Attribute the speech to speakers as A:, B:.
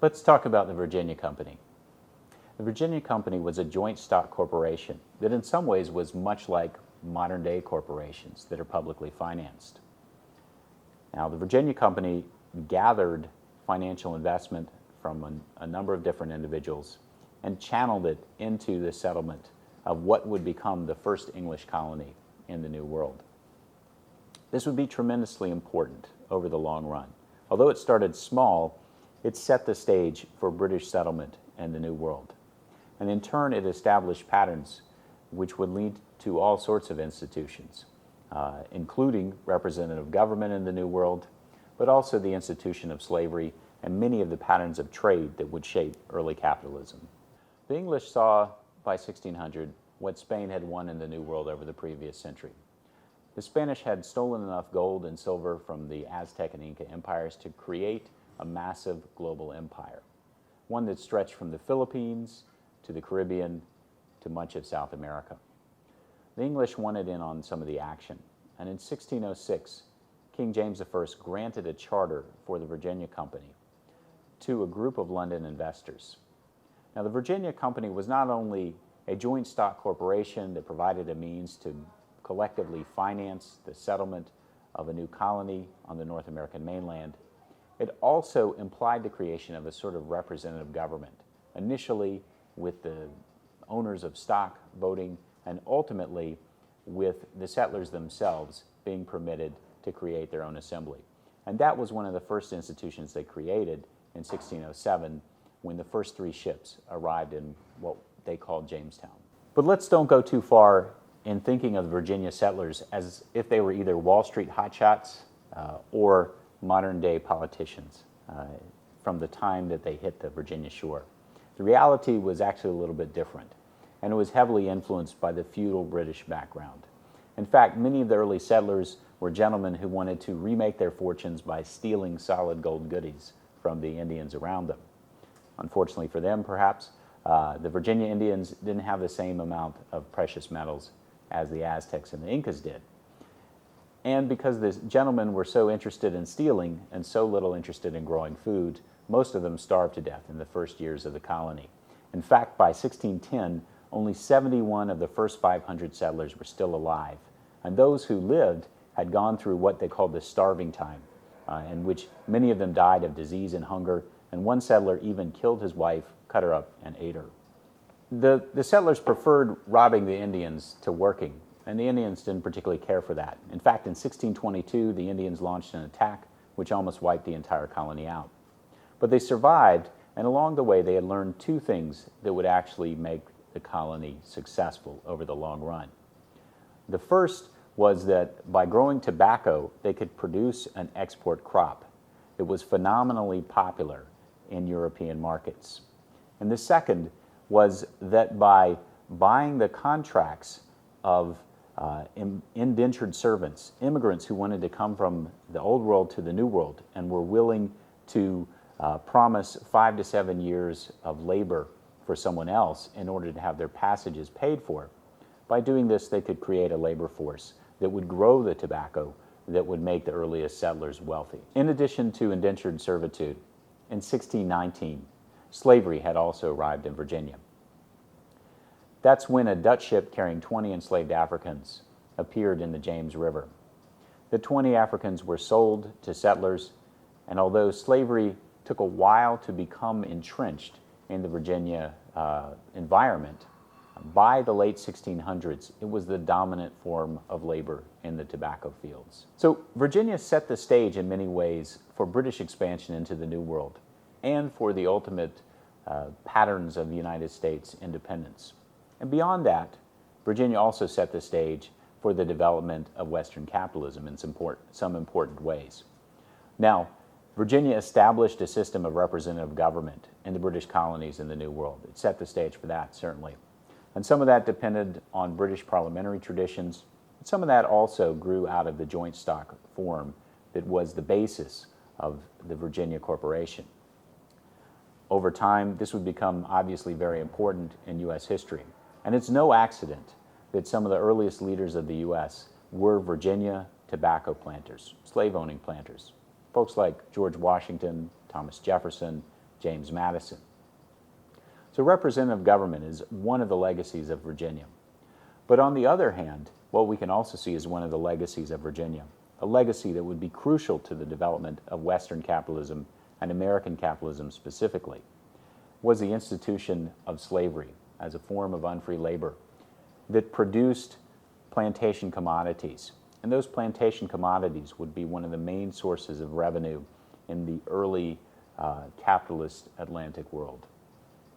A: Let's talk about the Virginia Company. The Virginia Company was a joint stock corporation that in some ways was much like modern-day corporations that are publicly financed. Now, the Virginia Company gathered financial investment from a number of different individuals and channeled it into the settlement of what would become the first English colony in the New World. This would be tremendously important over the long run. Although it started small, it set the stage for British settlement in the New World. And in turn, it established patterns which would lead to all sorts of institutions, including representative government in the New World, but also the institution of slavery and many of the patterns of trade that would shape early capitalism. The English saw by 1600 what Spain had won in the New World over the previous century. The Spanish had stolen enough gold and silver from the Aztec and Inca empires to create a massive global empire, one that stretched from the Philippines to the Caribbean to much of South America. The English wanted in on some of the action, and in 1606, King James I granted a charter for the Virginia Company to a group of London investors. Now, the Virginia Company was not only a joint stock corporation that provided a means to collectively finance the settlement of a new colony on the North American mainland, it also implied the creation of a sort of representative government, initially with the owners of stock voting and ultimately with the settlers themselves being permitted to create their own assembly. And that was one of the first institutions they created in 1607 when the first 3 ships arrived in what they called Jamestown. But let's don't go too far in thinking of the Virginia settlers as if they were either Wall Street hotshots or modern-day politicians from the time that they hit the Virginia shore. The reality was actually a little bit different, and it was heavily influenced by the feudal British background. In fact, many of the early settlers were gentlemen who wanted to remake their fortunes by stealing solid gold goodies from the Indians around them. Unfortunately for them, perhaps, the Virginia Indians didn't have the same amount of precious metals as the Aztecs and the Incas did. And because the gentlemen were so interested in stealing and so little interested in growing food, most of them starved to death in the first years of the colony. In fact, by 1610, only 71 of the first 500 settlers were still alive. And those who lived had gone through what they called the starving time, in which many of them died of disease and hunger, and one settler even killed his wife, cut her up, and ate her. The settlers preferred robbing the Indians to working, and the Indians didn't particularly care for that. In fact, in 1622, the Indians launched an attack which almost wiped the entire colony out. But they survived, and along the way they had learned 2 things that would actually make the colony successful over the long run. The first was that by growing tobacco, they could produce an export crop that was phenomenally popular in European markets. And the second was that by buying the contracts of indentured servants, immigrants who wanted to come from the old world to the new world and were willing to promise 5 to 7 years of labor for someone else in order to have their passages paid for. By doing this, they could create a labor force that would grow the tobacco that would make the earliest settlers wealthy. In addition to indentured servitude, in 1619, slavery had also arrived in Virginia. That's when a Dutch ship carrying 20 enslaved Africans appeared in the James River. The 20 Africans were sold to settlers, and although slavery took a while to become entrenched in the Virginia environment, by the late 1600s, it was the dominant form of labor in the tobacco fields. So Virginia set the stage in many ways for British expansion into the New World and for the ultimate patterns of the United States independence. And beyond that, Virginia also set the stage for the development of Western capitalism in some important ways. Now, Virginia established a system of representative government in the British colonies in the New World. It set the stage for that, certainly. And some of that depended on British parliamentary traditions. Some of that also grew out of the joint stock form that was the basis of the Virginia Corporation. Over time, this would become obviously very important in U.S. history. And it's no accident that some of the earliest leaders of the U.S. were Virginia tobacco planters, slave-owning planters. Folks like George Washington, Thomas Jefferson, James Madison. So representative government is one of the legacies of Virginia. But on the other hand, what we can also see is one of the legacies of Virginia, a legacy that would be crucial to the development of Western capitalism and American capitalism specifically, was the institution of slavery as a form of unfree labor that produced plantation commodities. And those plantation commodities would be one of the main sources of revenue in the early capitalist Atlantic world.